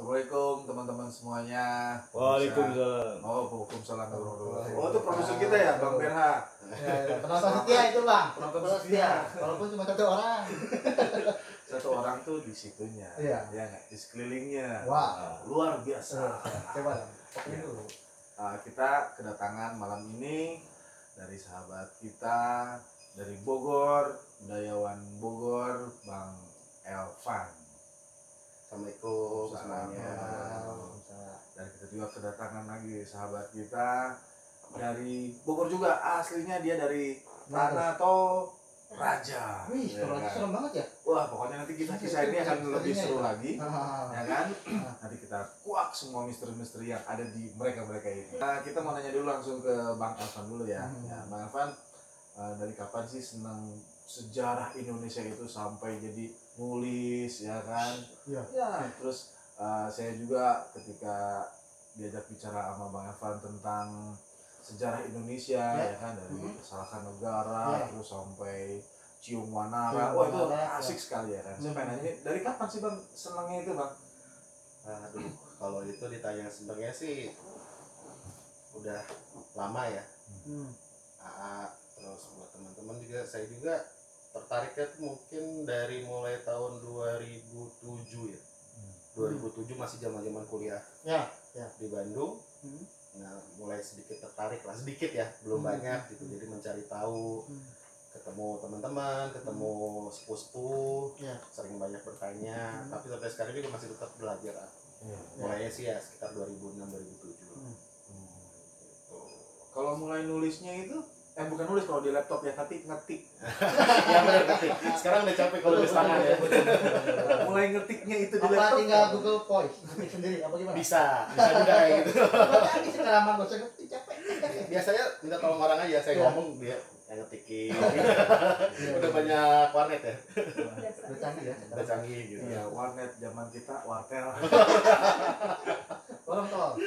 Assalamualaikum teman-teman semuanya. Waalaikumsalam. Waalaikumsalam. Oh, itu produser kita ya, Bang Berha. Penonton setia itu Bang. Penonton setia. Walaupun cuma satu orang. Satu orang tuh di situnya. Iya. Ya nggak? Di sekelilingnya. Wah. Luar biasa. Coba kopi dulu. Kita kedatangan malam ini dari sahabat kita dari Bogor, budayawan Bogor, Bang Elvan. Assalamualaikum semuanya. Dan kita juga kedatangan lagi sahabat kita dari Bogor juga, aslinya dia dari Tanah Raja. Wih, Ya kan? serem banget ya. Wah, pokoknya nanti kisah ini akan lebih seru lagi, Ah. ya kan? Nanti kita kuak semua misteri-misteri yang ada di mereka-mereka ini. Kita mau nanya dulu langsung ke Bang Elvan dulu ya. Ya, Bang Elvan, dari kapan sih senang sejarah Indonesia itu sampai jadi nulis, ya kan? Iya. Ya, terus saya juga ketika diajak bicara sama Bang Elvan tentang sejarah Indonesia, ya kan, dari kesalahan negara terus sampai Cium Wanara. Wah, itu asik sekali ya kan. Saya pengen nanya, dari kapan sih Bang senangnya itu, Bang? Aduh, kalau itu ditanya sebenarnya sih udah lama ya. Terus buat teman-teman juga, saya juga tertariknya tuh mungkin dari mulai tahun 2007 ya. 2007 masih zaman-zaman kuliah Ya. di Bandung. Nah, mulai sedikit tertarik lah, sedikit ya, belum banyak gitu. Jadi mencari tahu, ketemu teman-teman, ketemu sepuh-sepuh, sering banyak bertanya. Tapi sampai sekarang juga masih tetap belajar. Mulainya sih ya sekitar 2006-2007. Gitu. Kalau mulai nulisnya itu, bukan nulis kalau di laptop ya, tapi ngetik. Ya benar ngetik. Sekarang udah capek kalau nulis tangan ya. Mulai ngetiknya itu di Apa laptop. tinggal Google Voice ngetik sendiri apa gimana? Bisa juga kayak gitu. Tapi sekarang mah gak usah ngetik, capek. Biasanya minta tolong orang aja, saya ngomong dia yang ngetikin. Udah banyak warnet ya. Udah canggih ya. Udah canggih gitu. Iya, warnet zaman kita, wartel. Orang tol.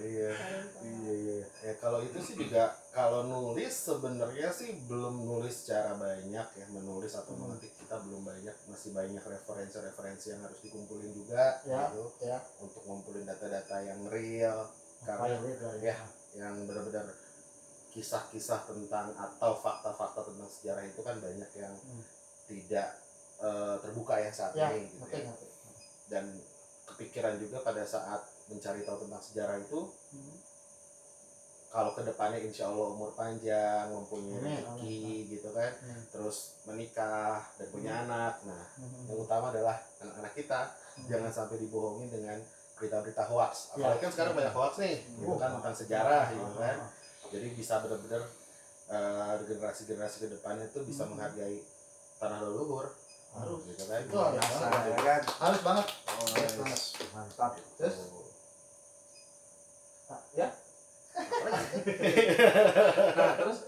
Iya. Iya. Ya kalau itu sih juga, kalau nulis sebenarnya sih belum nulis secara banyak ya, menulis atau mengetik kita belum banyak, masih banyak referensi-referensi yang harus dikumpulin juga gitu, untuk ngumpulin data-data yang real, karena yang benar-benar kisah-kisah tentang atau fakta-fakta tentang sejarah itu kan banyak yang tidak terbuka ya saat ini gitu ya. Dan kepikiran juga pada saat mencari tahu tentang sejarah itu, kalau kedepannya insya Allah umur panjang, mempunyai rezeki gitu kan, terus menikah dan punya anak. Nah, yang utama adalah anak-anak kita jangan sampai dibohongin dengan berita-berita hoax. Apalagi kan sekarang banyak hoax nih, gitu kan, tentang sejarah gitu kan. Jadi bisa benar-benar generasi-generasi kedepannya itu bisa menghargai tanah leluhur. Harus gitu kan. Harus banget. Mantap. Terus? Ya. Nah, terus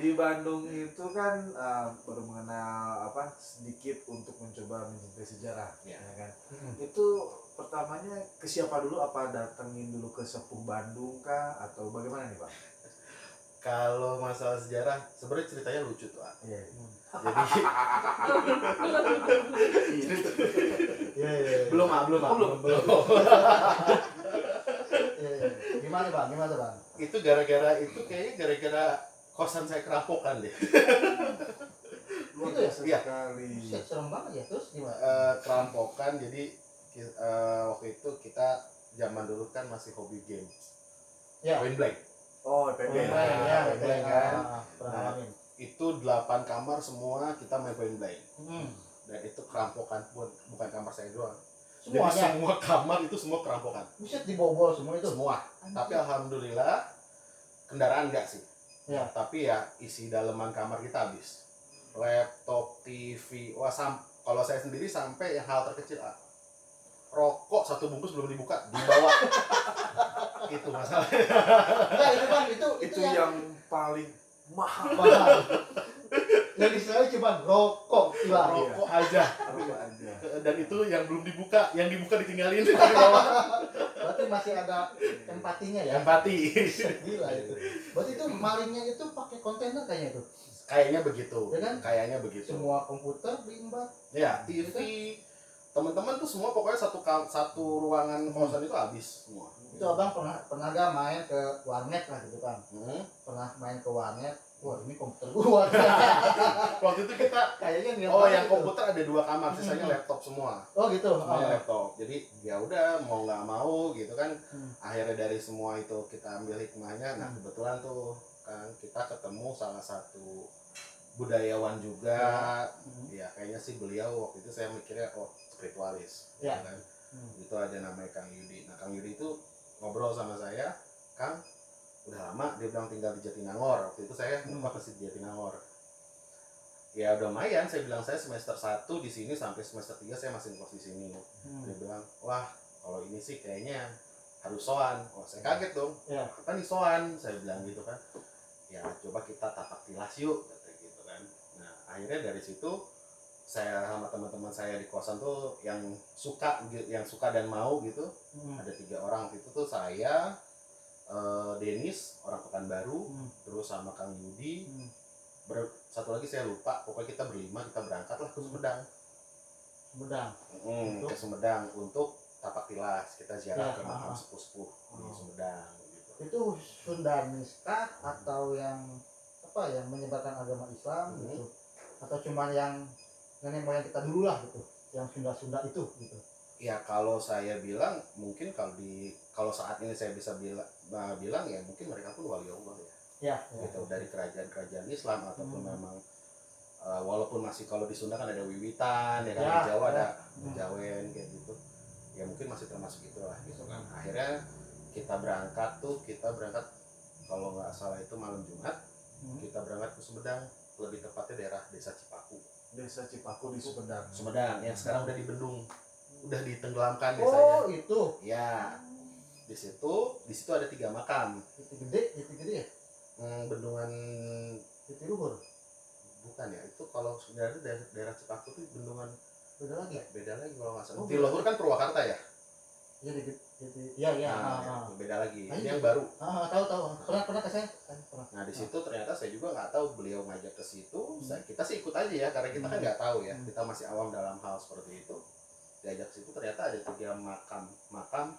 di Bandung itu kan baru mengenal sedikit untuk mencoba mencintai sejarah, ya kan? Itu pertamanya ke siapa dulu? Apa datengin dulu ke sepuh Bandung kah atau bagaimana nih, Pak? Kalau masalah sejarah sebenarnya ceritanya lucu tuh. Iya. Jadi belum. Gimana bang? Itu gara-gara itu kayaknya gara-gara kosan saya kerampokan deh. Luar Itu ya? biasa Iya. sekali. Serem banget ya, terus gimana? Kerampokan, jadi waktu itu kita zaman dulu kan masih hobi game. Ya. Point blank. Oh, PB. Point blank kan. Nah, itu 8 kamar semua kita main point blank. Dan itu kerampokan pun bukan kamar saya doang. semuanya. Jadi semua kamar itu semua kerampokan. Buset, dibobol semua itu. Semua. Tapi alhamdulillah kendaraan enggak sih. Ya. Tapi ya isi daleman kamar kita habis. Laptop, TV, kalau saya sendiri sampai yang hal terkecil, rokok 1 bungkus belum dibuka dibawa. Itu masalahnya. Enggak, itu bang, Itu yang paling mahal. Yang istilahnya cuma rokok hilang. Rokok aja. aja. Dan itu yang belum dibuka, yang dibuka ditinggalin di bawah. Berarti masih ada empatinya ya. Empati. Gila itu. Berarti itu malingnya itu pakai kontainer kayaknya itu. Kayaknya begitu. Ya kan? Kayaknya begitu. Semua komputer diembat. Ya, TV, teman-teman tuh semua pokoknya satu ruangan kosan itu habis semua. Itu abang pernah gak main ke warnet lah gitu kan? Pernah main ke warnet. Wah ini komputer gua. Waktu itu kita kayaknya yang komputer ada 2 kamar, sisanya laptop semua. Oh gitu. Semuanya laptop. Jadi ya udah mau nggak mau gitu kan. Akhirnya dari semua itu kita ambil hikmahnya. Nah kebetulan tuh kan kita ketemu salah satu budayawan juga. Ya kayaknya sih beliau waktu itu saya mikirnya spiritualis. Ya. Kan? Itu ada namanya Kang Yudi. Nah Kang Yudi itu ngobrol sama saya, Kang udah lama dia bilang tinggal di Jatinangor. Waktu itu saya lupa ke Jatinangor. Ya udah lumayan, saya bilang saya semester 1 di sini sampai semester 3 saya masih ngekos di sini. Dia bilang, "Wah, kalau ini sih kayaknya harus soan." Wah, saya kaget dong. Ya. Apa nih soan? Saya bilang gitu kan. Ya, coba kita tapak tilas yuk, kata gitu kan. Nah, akhirnya dari situ saya sama teman-teman saya di kosan tuh yang suka dan mau gitu. Ada 3 orang waktu itu tuh saya, Denis orang Pekanbaru, terus sama Kang Yudi, satu lagi saya lupa, pokoknya kita berlima kita berangkat lah ke Sumedang. Ke Sumedang untuk tapak tilas, kita ziarah ke makam sepuh-sepuh di Sumedang gitu. Itu Sundanis kah atau yang menyebarkan agama Islam gitu, atau cuma yang nenek moyang kita dulu lah gitu, yang Sunda itu gitu? Ya kalau saya bilang mungkin kalau saat ini saya bisa bilang ya mungkin mereka pun wali Allah ya. Gitu dari kerajaan Islam ataupun memang walaupun masih kalau di Sunda kan ada wiwitan ya kan, di Jawa ada Jawen kayak gitu. Ya mungkin masih termasuk itulah gitu kan. Akhirnya kita berangkat kalau nggak salah itu malam Jumat. Kita berangkat ke Sumedang, lebih tepatnya daerah Desa Cipaku. Desa Cipaku di Sumedang. Sumedang yang sekarang udah dibendung. Udah ditenggelamkan desanya. Oh itu ya di situ ada 3 makam. Itu gede ya? Bendungan Itu luhur bukan ya, itu kalau sebenarnya daerah Cipaku tuh bendungan beda lagi kalau nggak salah. Di luhur kan Purwakarta ya. Iya. Beda lagi. Ini yang baru. Tahu pernah ke saya pernah. Nah di situ ternyata saya juga nggak tahu, beliau ngajak ke situ. Kita sih ikut aja ya karena kita kan nggak tahu ya, kita masih awam dalam hal seperti itu. Diajak situ ternyata ada 3 makam.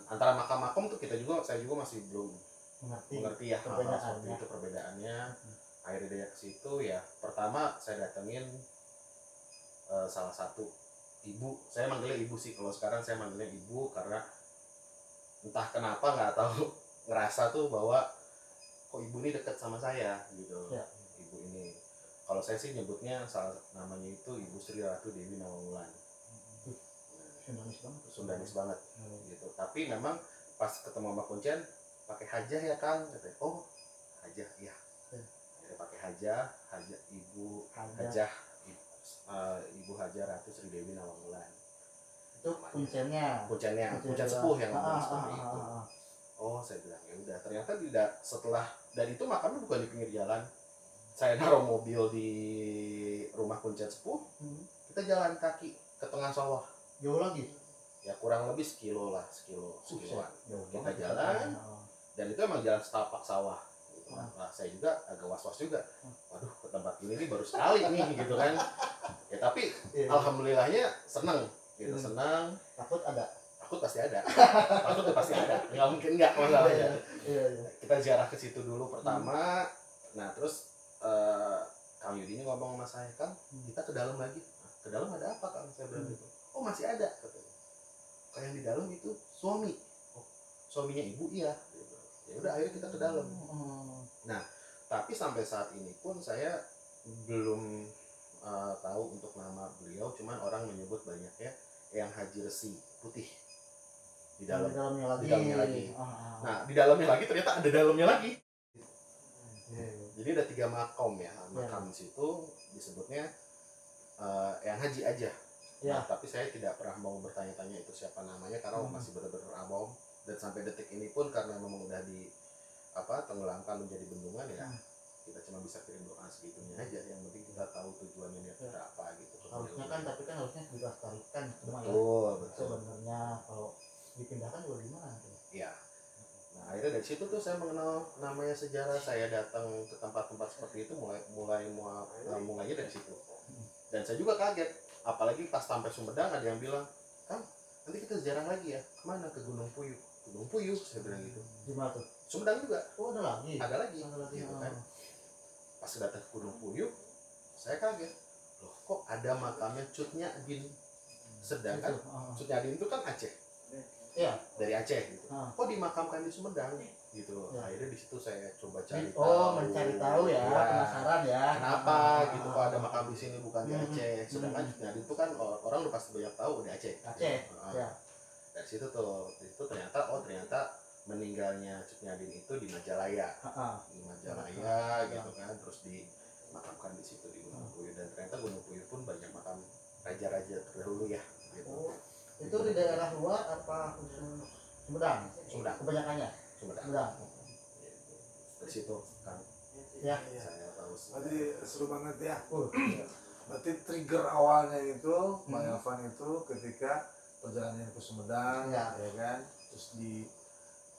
Antara makam tuh saya juga masih belum mengerti ya hal seperti itu perbedaannya. Akhirnya diajak ke situ ya. Pertama saya datengin salah satu ibu. Saya manggilnya ibu sih, kalau sekarang saya manggilnya ibu karena entah kenapa nggak tahu ngerasa tuh bahwa kok ibu ini dekat sama saya gitu. Ibu ini kalau saya sih nyebutnya namanya itu Ibu Sri Ratu Dewi Nawangwulan. Sundanis banget gitu. Tapi memang pas ketemu sama Kuncen pakai hajah ya Kang, katanya. Oh hajah ya. Jadi pakai hajah Ibu Hajah Ratu Sri Dewi Nawangwulan. Itu kuncennya kuncen sepuh yang ngomong seperti itu. Oh saya bilang ya udah, ternyata tidak setelah dan itu makamnya bukan di pinggir jalan. Saya naruh mobil di rumah kuncen sepuh, kita jalan kaki ke tengah sawah. Jauh lagi? Ya kurang lebih sekiloan. Kita jalan dan itu emang jalan setapak sawah. Gitu. Nah, saya juga agak was-was juga. Waduh, ke tempat ini baru sekali nih gitu kan. Ya tapi alhamdulillahnya senang gitu, senang. Takut Pasti ada. Pasti ada. Nggak mungkin nggak masalahnya. Kita ziarah ke situ dulu pertama. Nah, terus Kang Yudi ini ngomong sama saya, "Kang, kita ke dalam lagi." "Ke dalam ada apa, Kang?" Saya bilang gitu. "Oh, masih ada," katanya. "Kayak yang di dalam itu suami." "Oh, suaminya ibu?" "Iya." Ya udah, akhirnya kita ke dalam. Nah, tapi sampai saat ini pun saya belum tahu untuk nama beliau, cuman orang menyebut banyaknya yang Haji Resi Putih. Di dalamnya lagi. Nah, di dalamnya lagi ternyata ada dalamnya lagi. Jadi ada 3 makam ya. Makam situ disebutnya yang Haji aja. Nah, tapi saya tidak pernah mau bertanya-tanya itu siapa namanya karena masih benar-benar awam, dan sampai detik ini pun karena memang udah tenggelamkan menjadi bendungan ya. Kita cuma bisa kirim doa segitunya aja. Yang penting kita tahu tujuannya kita apa gitu. Harusnya kan, tapi kan harusnya dilestarikan semua ya. Betul. Sebenarnya kalau dipindahkan juga gimana tuh? Iya. Nah, akhirnya dari situ tuh saya mengenal namanya sejarah. Saya datang ke tempat-tempat seperti itu mulainya dari situ. Dan saya juga kaget apalagi pas sampai Sumedang ada yang bilang, Kang, nanti kita jarang lagi ya, kemana? Ke Gunung Puyuh. Gunung Puyuh, saya bilang gitu. Di mana tuh? Sumedang juga. Oh, ada lagi. Ada lagi. Gitu kan. Pas datang ke Gunung Puyuh, saya kaget. Loh, kok ada makamnya Cut Nyadin? Sedangkan Cut Nyadin itu kan Aceh. Iya. Dari Aceh gitu. Kok dimakamkan di Sumedang? Gitu. Ya. Akhirnya di situ saya coba cari tahu. Oh, mencari tahu ya, penasaran ya. Kenapa gitu kok ada makam di sini bukan di Aceh? Sedangkan Cut Nyadin itu kan orang udah pasti banyak tahu di Aceh. Aceh. Ya. Dari situ ternyata meninggalnya Cut Nyadin itu di Majalaya. Di Majalaya gitu kan, terus dimakamkan di situ di Gunung Puyuh, dan ternyata Gunung Puyuh pun banyak makam raja-raja terdahulu ya gitu. Oh, itu di daerah luar apa khusus Sumedang? Sumedang. Kebanyakannya Sumedang. Sumedang. Dari situ kan Ya. saya tahu. Berarti seru banget ya. Berarti trigger awalnya itu Bang Elvan itu ketika perjalanan ke Sumedang, ya kan, terus di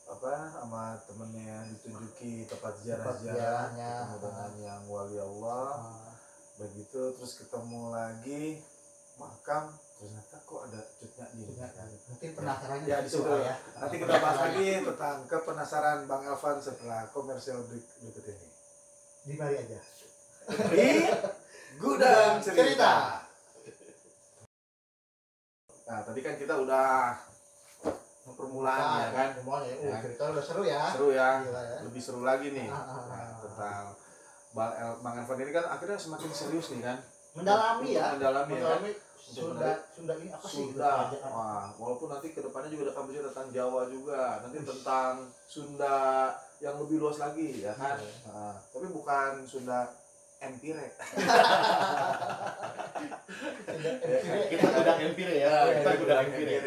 sama temennya ditunjuki tempat ziarah-ziarahnya, ketemu dengan yang wali Allah, begitu, terus ketemu lagi makam, ternyata kok ada Cut Nyadin. Mungkin penasarannya Ya di situ ya. Nanti kita bahas lagi tentang kepenasaran Bang Elvan setelah komersial berikut ini. Di mari aja. Di Gudang Cerita. Nah, tadi kan kita udah permulaannya kan. Semuanya. Ya. Cerita udah seru ya. Seru ya. Gila ya. Lebih seru lagi nih. Nah, tentang Bang Elvan ini kan akhirnya semakin serius nih kan. Mendalami ya. Mendalami ya kan. Sunda ini apa sih? Sunda. Wah, walaupun nanti kedepannya juga akan bicara tentang Jawa juga. Nanti tentang Sunda yang lebih luas lagi ya kan. Nah, tapi bukan Sunda Empire. Kita gudang Empire ya. Kita gudang Empire.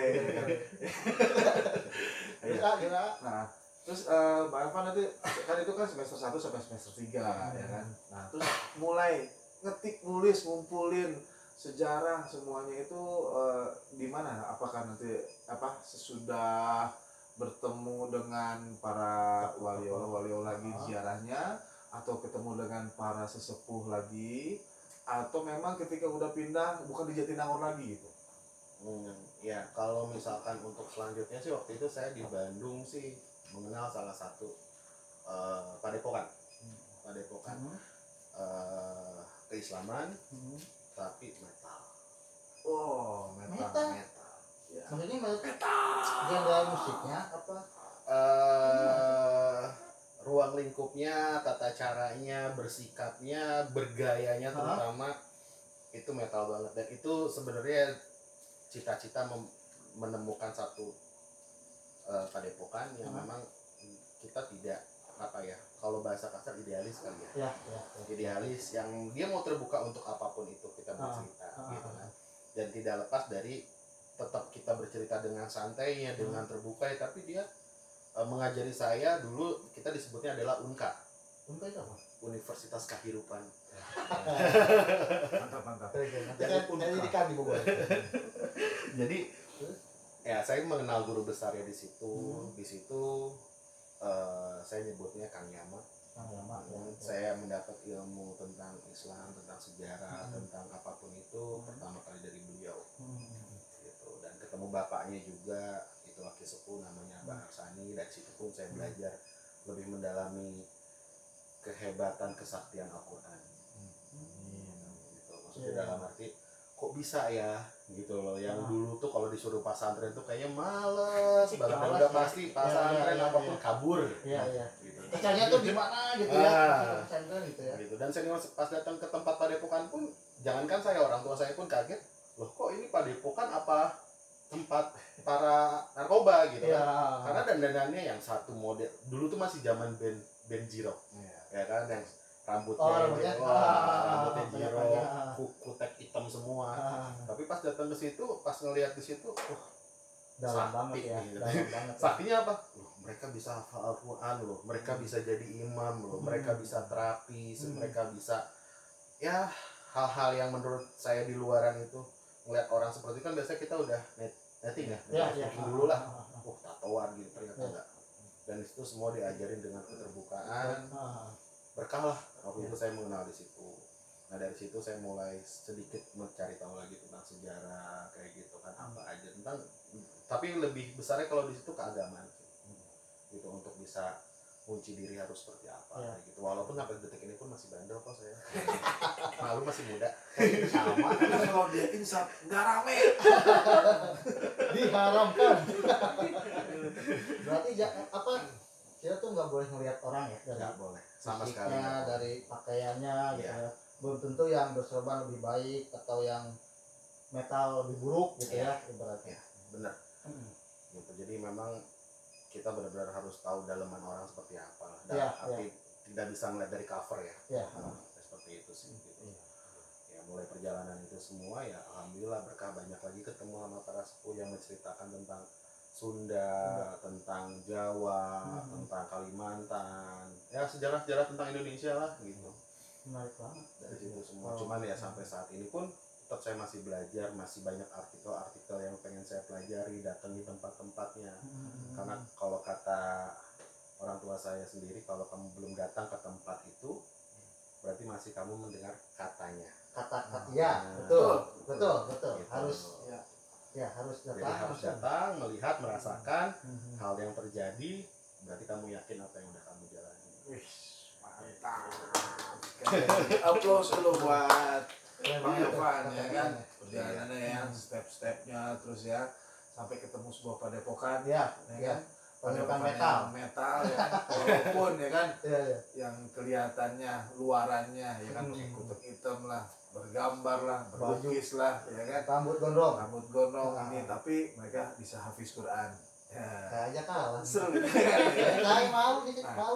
Gila. Nah, terus Bang Elvan nanti kan itu kan semester 1 sampai semester 3 ya kan. Nah, terus mulai ngetik, nulis, ngumpulin sejarah semuanya itu di mana? Apakah nanti sesudah bertemu dengan para wali Allah lagi ziarahnya, atau ketemu dengan para sesepuh lagi, atau memang ketika udah pindah bukan di Jatinangor lagi gitu? Ya kalau misalkan untuk selanjutnya sih, waktu itu saya di Bandung sih mengenal salah satu padepokan keislaman, tapi metal. Oh, metal. Ya. Maksudnya genre musiknya apa? Ruang lingkupnya, tata caranya, bersikapnya, bergayanya terutama itu metal banget, dan itu sebenarnya cita-cita menemukan satu padepokan yang memang kita tidak kalau bahasa kasar idealis kali ya. Idealis yang dia mau terbuka untuk apapun itu kita bercerita gitu kan, dan tidak lepas dari tetap kita bercerita dengan santainya, dengan terbuka ya, tapi dia mengajari saya dulu, kita disebutnya adalah UNKA. UNKA itu apa? Universitas Kehidupan. Mantap. Jadi ya saya mengenal guru besarnya di situ. Di situ saya nyebutnya Kang Yama. Saya mendapat ilmu tentang Islam, tentang sejarah, tentang apapun itu pertama kali dari beliau. Gitu. Dan ketemu bapaknya juga, itu laki sepuh namanya Abah Arsani. Dari situ pun saya belajar lebih mendalami kehebatan kesaktian Al-Quran. Gitu. Maksudnya dalam arti kok bisa ya gitu loh, yang dulu tuh kalau disuruh pesantren tuh kayaknya males banget, udah pasti pesantren apapun kabur. Gitu. Caranya tuh gimana gitu ya? Pesantren gitu ya. Gitu. Dan saya pas datang ke tempat padepokan pun, jangankan saya, orang tua saya pun kaget, loh kok ini padepokan apa tempat para narkoba gitu kan? Karena dandanannya yang satu model dulu tuh masih zaman band Jiro, ya kan, yang rambutnya Jiro, kutek hitam semua. Tapi pas datang ke situ, pas ngelihat di situ, dalam banget ya. Gitu. Saktinya apa? Loh, mereka bisa hafal Al-Quran loh, mereka bisa jadi imam loh, mereka bisa terapi, mereka bisa ya hal-hal yang menurut saya di luaran itu. Ngeliat orang seperti itu kan biasanya kita udah netting ya, dulu lah, tatoan gitu, ternyata enggak. Dan itu semua diajarin dengan keterbukaan, berkah lah. Waktu itu saya mengenal di situ. Nah dari situ saya mulai sedikit mencari tahu lagi tentang sejarah kayak gitu kan, apa aja tentang, tapi lebih besarnya kalau di situ keagamaan gitu, untuk bisa kunci diri harus seperti apa kayak gitu. Walaupun sampai detik ini pun masih bandel kok saya. Malu masih muda. Sama. Kalau dia insaf nggak rame. Diharamkan. Berarti apa? Kita tuh nggak boleh ngelihat orang ya, dari Nggak boleh sama sekali. dari pakaiannya gitu Iya. ya. Belum tentu yang berserban lebih baik atau yang metal lebih buruk gitu ya ibaratnya. Bener. Gitu. Jadi memang kita benar-benar harus tahu dalaman orang seperti apa. Dan arti tidak bisa melihat dari cover ya. Seperti itu sih. Gitu. Ya mulai perjalanan itu semua ya alhamdulillah berkah, banyak lagi ketemu sama para sepuh yang menceritakan tentang Sunda, tentang Jawa, tentang Kalimantan, ya sejarah-sejarah tentang Indonesia lah gitu. Menarik banget Dari situ semua. Cuman ya sampai saat ini pun tetap saya masih belajar, masih banyak artikel-artikel yang pengen saya pelajari, datangi tempat-tempatnya. Karena kalau kata orang tua saya sendiri, kalau kamu belum datang ke tempat itu, berarti masih kamu mendengar katanya. Kata-kata ya, betul. Gitu. Harus harus Jadi datang. harus datang, melihat, merasakan hal yang terjadi, berarti kamu yakin apa yang udah kamu jalani. Wih, mantap. Applause dulu buat Bang Evan ya kan, perjalanannya ya, step-stepnya terus ya, sampai ketemu sebuah padepokan ya kan, padepokan metal ya kan, walaupun ya kan, yang kelihatannya luarannya ya kan, pakai kutek hitam lah, bergambar lah, berlukis lah ya kan, rambut gondrong ini, tapi mereka bisa hafiz Quran. Kayaknya kalah. Seru gitu kan. Saya mau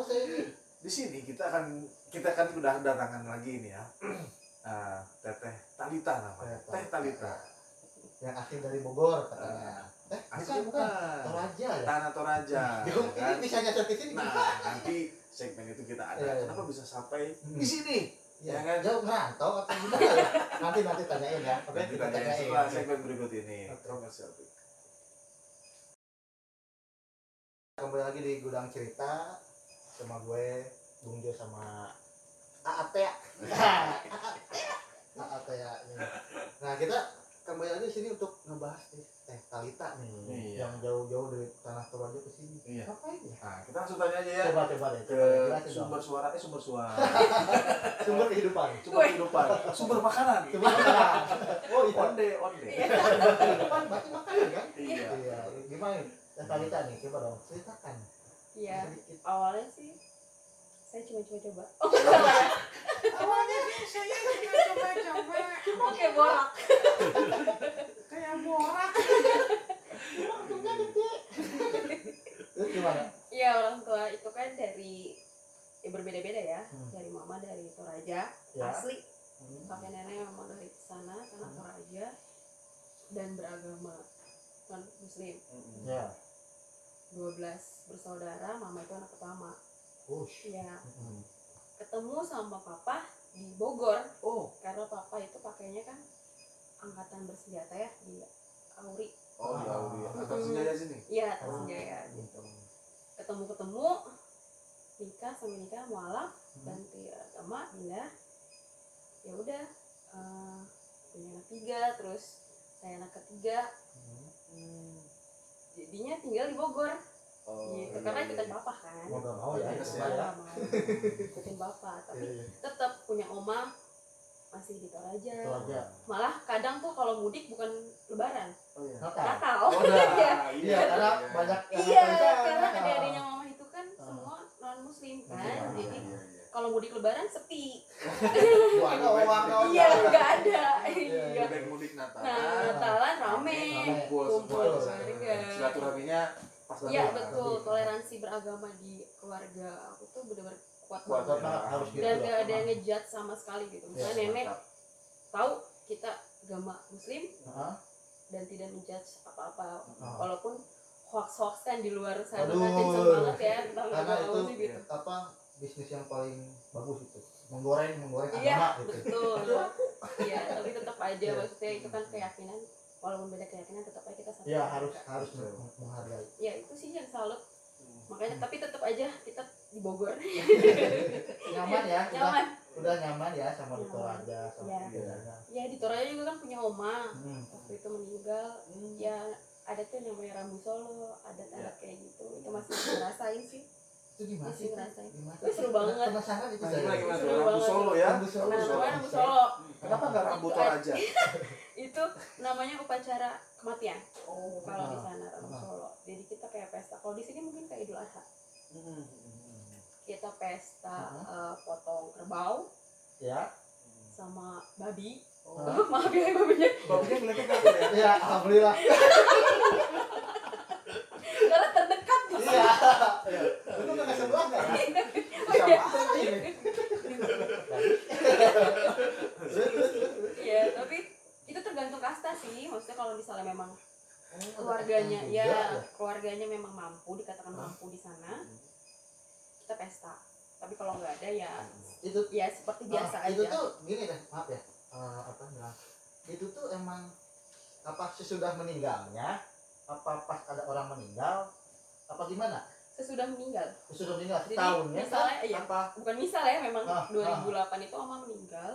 saya ini. Di sini kita kan udah datangan lagi nih ya. Teteh Talita namanya. Teh Talita. Yang asli dari Bogor katanya. Asli bukan. Toraja ya. Tanah Toraja. Ini bisa nyasar ke sini. Nah, nanti segmen itu kita ada. Kenapa bisa sampai di sini? Ya kan? Jauh ngerantau atau gimana ya? Nanti tanyain ya. Oke, kita tanyain setelah segmen berikut ini. Komersial. Kembali lagi di Gudang Cerita sama gue Bung Jo sama Aat ya. Aat ya. Nah, kita kembali lagi di sini untuk ngebahas nih Teh Talita nih. Yang jauh-jauh dari tanah Toraja ke sini. Iya. Ngapain ya? Nah, kita langsung tanya aja ya. Coba deh. Ke sumber suara. Sumber kehidupan. Sumber makanan. Oh, iya. Onde. Kehidupan berarti makanan kan? Iya. Gimana Teh Talita nih? Coba dong ceritakan. Iya, awalnya sih saya cuma coba-coba. Awalnya saya coba-coba. Cuma kayak borak. Kayak borak. Waktunya gede. Terus gimana? Iya, orang tua itu kan dari berbeda-beda ya. Dari mama dari Toraja, asli. Kakek nenek memang dari sana, tanah Toraja, dan beragama non Muslim. Ya. 12 bersaudara, mama itu anak pertama. Iya. Ketemu sama papa di Bogor. Karena papa itu pakainya kan angkatan bersenjata ya di Auri. Di Auri. Angkatan senjata sini. Iya, senjata gitu. Ketemu nikah mualaf ganti agama pindah. Ya udah punya anak 3, terus saya anak ketiga. Jadinya tinggal di Bogor. Gitu, karena ikutin bapak kan. Nggak mau ya. Ikutin bapak, tapi tetap punya oma masih di Toraja. Malah kadang tuh kalau mudik bukan lebaran. Natal. Iya, karena banyak. Iya, karena adik-adiknya mama itu kan semua non muslim kan. Jadi kalau mudik lebaran sepi. Iya, nggak ada. Iya. Mudik Natal. Natalan rame. Kumpul keluarga. Silaturahminya pas banget. Iya betul, toleransi beragama di keluarga aku tuh benar-benar kuat banget. Harus gitu. Dan nggak ada yang ngejudge sama sekali gitu. Misalnya nenek tahu kita agama muslim dan tidak menjudge apa-apa, walaupun hoax kan di luar sana kenceng banget ya tentang agama muslim gitu. Apa bisnis yang paling bagus itu menggoreng iya, agama gitu. Betul. Iya, tapi tetap aja maksudnya itu kan keyakinan, walaupun beda keyakinan tetap aja kita sama. Iya, harus menghargai. Ya itu sih yang salut Makanya tapi tetap aja kita di Bogor. Nyaman ya, Nyaman. udah nyaman ya sama di Toraja sama Iya. keluarga. Ya di Toraja juga kan punya oma. Hmm. Waktu itu meninggal. Ya ada tuh namanya Rambu Solo, adat-adat kayak gitu. Itu masih ngerasain sih. Itu gimana sih? Masih ngerasain. Gimana? Itu seru banget. Penasaran itu Nah, saya. gimana Seru Rambu banget. Solo ya? Rambu Solo. Nah, Rambu Solo. namanya Rambu Solo. Kenapa nggak Rambu Toraja? Itu namanya upacara kematian. Oh, Kalau di sana Rambu Solo. Jadi kita kayak pesta. Kalau di sini mungkin kayak Idul Adha. Kita pesta potong kerbau ya. sama babi. Oh. Maaf ya babinya. Babinya ngeliatnya kabur ya? Ya, alhamdulillah. Karena terdekat. Iya. Itu nggak sebelah kan? Sama ini. Iya, tapi itu tergantung kasta sih. Maksudnya kalau misalnya memang keluarganya keluarganya memang mampu, dikatakan mampu di sana, kita pesta. Tapi kalau nggak ada ya Itu ya seperti biasa aja. Itu tuh gini deh, maaf ya. Apa bilang? Itu tuh emang apa sesudah meninggalnya? Apa pas ada orang meninggal? Apa gimana? Sesudah meninggal. Sesudah meninggal Jadi, tahunnya misalnya, kan? iya. Apa? Bukan misal ya, memang Ah, 2008 itu oma meninggal.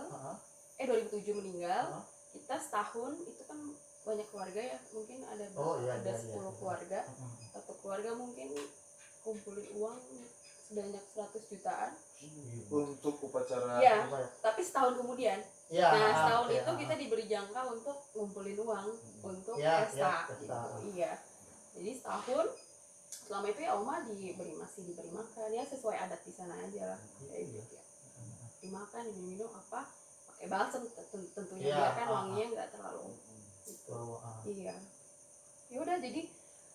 2007 meninggal. Ah. Kita setahun itu kan banyak keluarga ya, mungkin ada Oh, iya, ada iya, 10 iya. keluarga. Satu keluarga mungkin kumpulin uang sebanyak 100 jutaan. Untuk upacara. Iya, tapi setahun kemudian. Ya, Nah, setahun ya. itu kita diberi jangka untuk ngumpulin uang untuk Ya, pesta. ya, Gitu. pesta. Iya. Jadi setahun selama itu ya oma masih diberi makan ya sesuai adat di sana aja lah. Kayak gitu ya. Dimakan, diminum apa? Pakai balsam tentunya Ya, biar kan wanginya nggak terlalu gitu. Iya. Ya udah jadi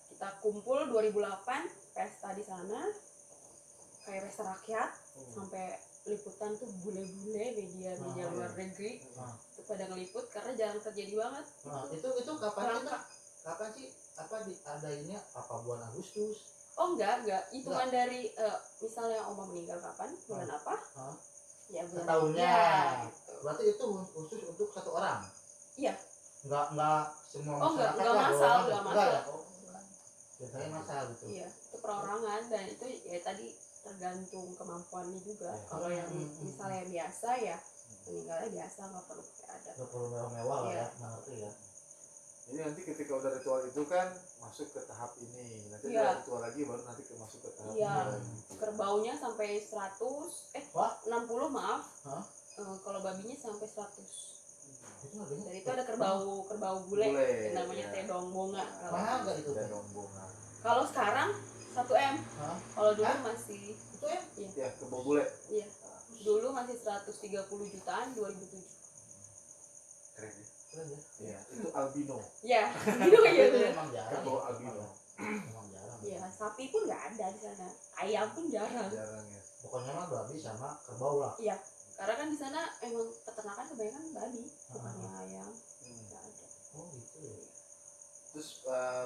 kita kumpul 2008 pesta di sana kayak pesta rakyat sampai liputan tuh bule-bule media luar negeri itu pada ngeliput karena jarang terjadi banget. Itu kapan sih? Langka. Kapan sih? Apa diadainnya? Apa bulan Agustus? Oh enggak hitungan dari misalnya oma meninggal kapan bulan apa ya bulan Setahunnya. ya, gitu. Berarti itu khusus untuk satu orang? Iya. Enggak semua Oh enggak masyarakat lah, masal orang. enggak Enggak masal. ya? Biasanya masal gitu. Iya itu perorangan dan itu ya tadi tergantung kemampuannya juga. Kalau yang misalnya biasa ya meninggalnya biasa nggak perlu pakai adat. Nggak perlu mewah-mewah lah Iya. ya, mengerti ya. Jadi nanti ketika udah ritual itu kan masuk ke tahap ini. Nanti Iya. ada ritual lagi baru nanti masuk ke tahap Iya. ini lagi. Kerbaunya sampai 100 Wah. 60 maaf. Hah? Kalau babinya sampai 100. Itu harganya. Dan itu ada kerbau bule, yang namanya ya. tedong bonga. Mahal nggak itu? Dan rombongan. Kalau sekarang 1 M. Hah? Kalau dulu masih Itu ya? Ya, kerbau bule. iya. Dulu masih 130 jutaan 2007. Keren ya. Keren ya. Iya, itu albino. Ya, gitu ya. Itu emang jarang. Kerbau ya. albino. Emang jarang. Iya, sapi pun nggak ada di sana. Ayam pun jarang. Jarang ya. Pokoknya mah babi sama kerbau lah. Iya. Karena kan di sana emang peternakan kebanyakan babi, bukannya ayam. Nggak ada. Oh gitu ya. Terus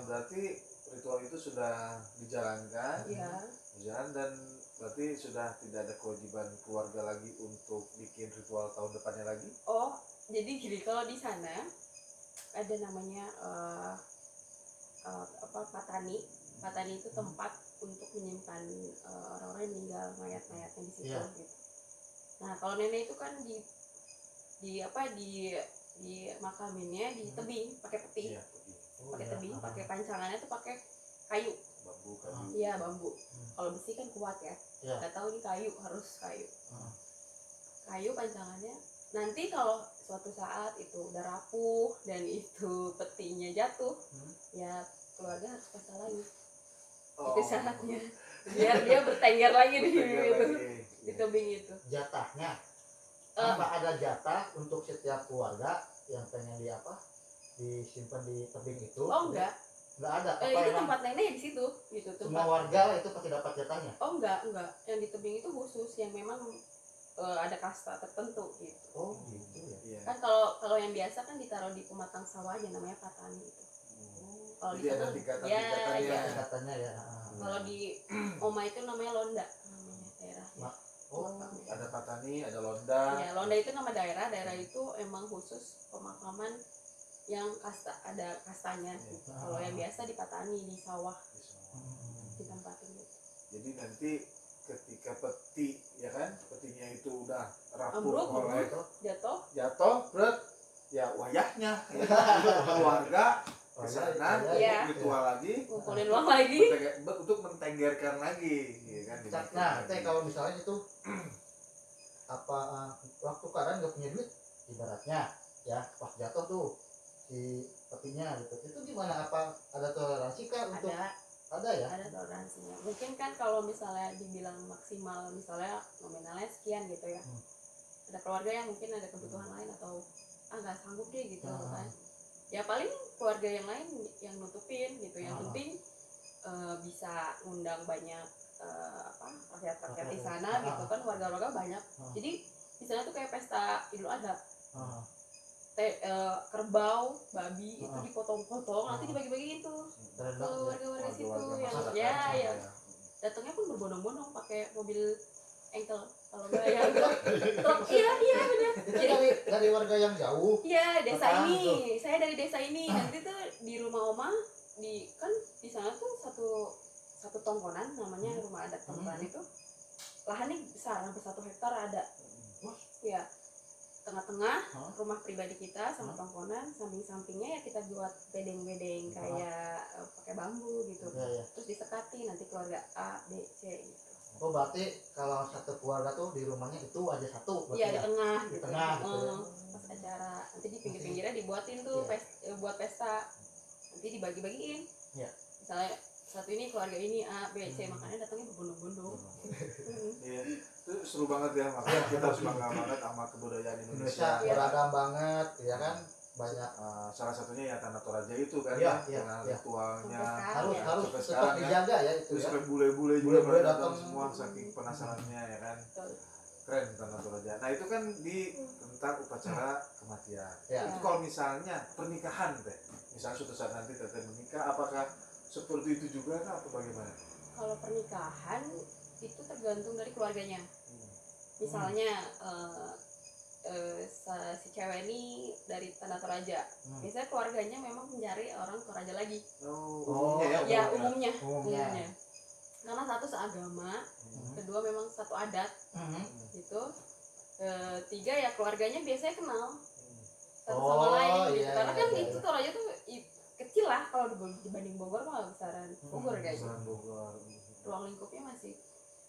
berarti ritual itu sudah dijalankan. Iya. Berjalan dan berarti sudah tidak ada kewajiban keluarga lagi untuk bikin ritual tahun depannya lagi. Oh, jadi gini kalau di sana ada namanya patani. Patani itu tempat untuk menyimpan orang-orang yang meninggal, mayat-mayatnya di situ. Iya. Gitu. Nah, kalau nenek itu kan di makaminnya di tebing pakai peti, Iya, Oh, pakai iya. tebing, pakai pancangannya tuh pakai kayu. bambu kan. Iya, bambu. Kalau besi kan kuat ya. Iya. Nggak tahu ini kayu, harus kayu. Hmm. Kayu pancangannya. Nanti kalau suatu saat itu udah rapuh dan itu petinya jatuh, ya keluarga harus pasang lagi. Itu syaratnya. Biar dia bertengger lagi di itu, di tebing itu. Jatahnya. Apa ada jatah untuk setiap keluarga yang pengen disimpan di tebing itu? Oh enggak. Enggak ada. Apa Itu emang tempat nenek di situ, gitu semua tempat. warga itu pasti dapat jatahnya? Oh enggak. Yang di tebing itu khusus yang memang ada kasta tertentu gitu. Oh gitu ya. Iya. Kan kalau yang biasa kan ditaruh di pematang sawah aja namanya patani itu. Kalau di Jadi sana ada tingkatan ya, tingkatannya. ya. Katanya ya. Kalau di Oma itu namanya Londa namanya daerahnya. Oh, Ada patani, ada londa. Ya, Londa itu nama daerah. Daerah itu emang khusus pemakaman yang ada kastanya. Gitu. Kalau yang biasa di Patani di sawah di tempat gitu. Jadi nanti ketika peti ya kan, petinya itu udah rapuh Ambruk, oleh jatuh, berat ya wayahnya ya, keluarga ke sana Iya. ritual lagi ngumpulin uang lagi. untuk mentenggerkan lagi ya kan. Nah, teh kalau misalnya itu waktu kadang nggak punya duit ibaratnya ya, pas jatuh tuh si petinya gitu, itu gimana, apa ada toleransi kah untuk ada ya? Ada toleransinya. Mungkin kan kalau misalnya dibilang maksimal misalnya nominalnya sekian gitu ya. Ada keluarga yang mungkin ada kebutuhan lain atau nggak sanggup deh gitu kan. Ya paling keluarga yang lain yang nutupin gitu. Yang penting bisa ngundang banyak rakyat-rakyat di sana gitu kan, warga-warga banyak. Jadi misalnya tuh kayak pesta Idul Adha. Kerbau, babi itu dipotong-potong, nanti dibagi-bagiin tuh ke warga-warga situ yang ya datangnya pun berbondong-bondong pakai mobil engkel kalau nggak ya truk. Iya benar. Jadi dari warga yang jauh. Iya, desa ini, saya dari desa ini. Nanti tuh di rumah oma di sana tuh satu tongkonan namanya rumah adat tongkonan itu. Lahannya besar, hampir 1 hektar ada. Ya. Tengah-tengah rumah pribadi kita sama tongkonan, samping-sampingnya ya kita buat bedeng-bedeng kayak pakai bambu gitu. Terus disekati nanti keluarga A, B, C gitu. Oh, berarti kalau satu keluarga tuh di rumahnya itu aja satu. Iya, di tengah di gitu. Tengah gitu ya. Pas acara nanti di pinggir-pinggirnya dibuatin tuh buat pesta. Nanti dibagi-bagiin. Iya. Misalnya satu ini keluarga ini A, B, C, makanya datangnya berbondong-bondong. Iya, itu seru banget ya, makanya kita harus bangga banget sama kebudayaan Indonesia. Beragam banget ya kan, banyak. Salah satunya ya Tanah Toraja itu kan, dengan ritualnya harus ya. tetap dijaga ya itu terus ya. sampai bule-bule juga Bule-bule datang datang. semua saking penasarannya ya kan. Betul. Keren Tanah Toraja. Nah itu kan tentang upacara kematian. Ya. Itu kalau misalnya pernikahan teh, misalnya suatu saat nanti teteh menikah, apakah seperti itu juga kah atau bagaimana? Kalau pernikahan itu tergantung dari keluarganya. Misalnya si cewek ini dari Tanah Toraja. Biasanya keluarganya memang mencari orang Toraja lagi. Umumnya. Karena satu seagama, kedua memang satu adat, gitu. Tiga ya keluarganya biasanya kenal satu sama lain, gitu. Karena kan itu Toraja tuh kecil lah kalau dibanding Bogor mah besaran Bogor kayaknya. Ruang lingkupnya masih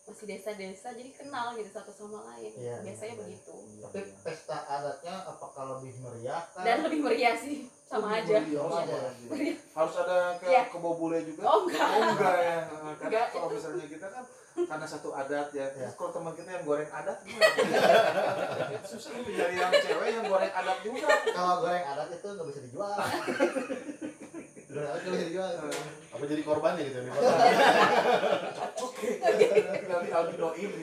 desa-desa, jadi kenal gitu satu sama lain. Biasanya begitu. Tapi pesta adatnya apakah lebih meriah kan? Dan lebih meriah sih, sama aja. Meriah. Harus ada kayak kebobule juga? Oh enggak ya. Karena kalau misalnya kita kan karena satu adat ya. Kalau teman kita yang goreng adat gimana? Susah mencari yang cewek yang goreng adat juga. Kalau goreng adat itu nggak bisa dijual. Goreng adat nggak bisa dijual. Apa jadi korbannya gitu nih? Oke. Dari albino ini.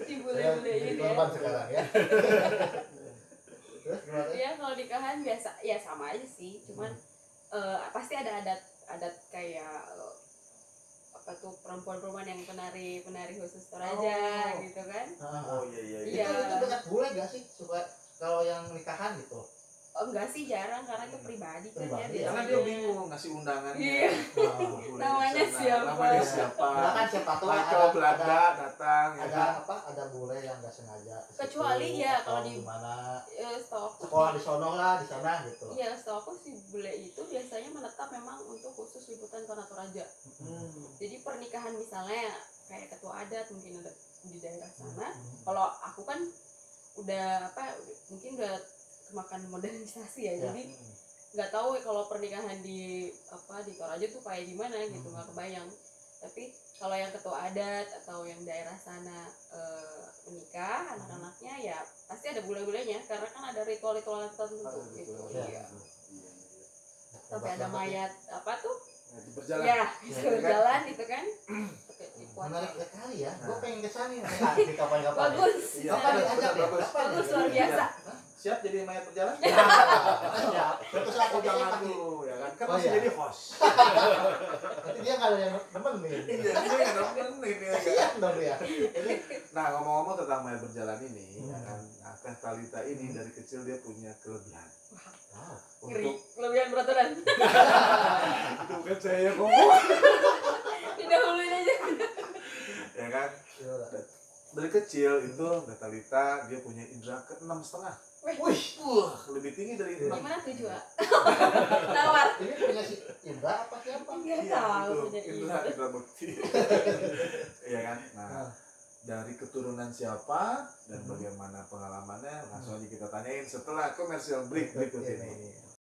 Dibule-bulein ya. Korban sekarang ya. Iya, kalau nikahan biasa ya sama aja sih, cuman pasti ada adat kayak apa tuh perempuan-perempuan yang penari khusus Toraja gitu kan. Iya. Itu banyak bule gak sih suka kalau yang nikahan gitu? Enggak sih, jarang, karena itu pribadi kan ya. Karena dia bingung ngasih undangannya. Iya. Namanya siapa? Karena kan siapa tuh Michael Belanda datang. Ada bule yang nggak sengaja. Kecuali ya kalau di mana sekolah di sono lah, di sana gitu. Iya, setahu aku si bule itu biasanya menetap memang untuk khusus liputan Tanah Toraja. Jadi pernikahan misalnya kayak ketua adat mungkin ada di daerah sana. Kalau aku kan mungkin udah kemakan modernisasi ya, jadi nggak tahu kalau pernikahan di Toraja tuh kayak gimana gitu, nggak kebayang. Tapi kalau yang ketua adat atau yang daerah sana menikah anak-anaknya ya pasti ada bule-bulenya, karena kan ada ritual-ritual tertentu gitu. Iya. Sampai ada mayat berjalan gitu kan. Menarik sekali ya, gue pengen kesana nih kapan-kapan. Bagus. Bagus luar biasa. Siap jadi mayat berjalan? Siap. Terus aku jangan dulu ya kan masih jadi host. Nanti dia nggak ada yang nemenin. Iya, dia nggak nemenin ya. Kasihan dong dia. Nah, ngomong-ngomong tentang mayat berjalan ini, ya kan, Teh Talita ini dari kecil dia punya kelebihan. Ngeri, kelebihan berat badan. Itu bukan saya ngomong. Tidak dari kecil itu Betalita dia punya indera ke-6,5. Wih, Lebih tinggi dari 6. Gimana tuh Jua? Tawar. ini punya si Indra apa siapa? Enggak Iya, tahu itu punya indra bekti. Iya kan? Nah, dari keturunan siapa dan bagaimana pengalamannya langsung aja kita tanyain setelah komersial break berikut ini.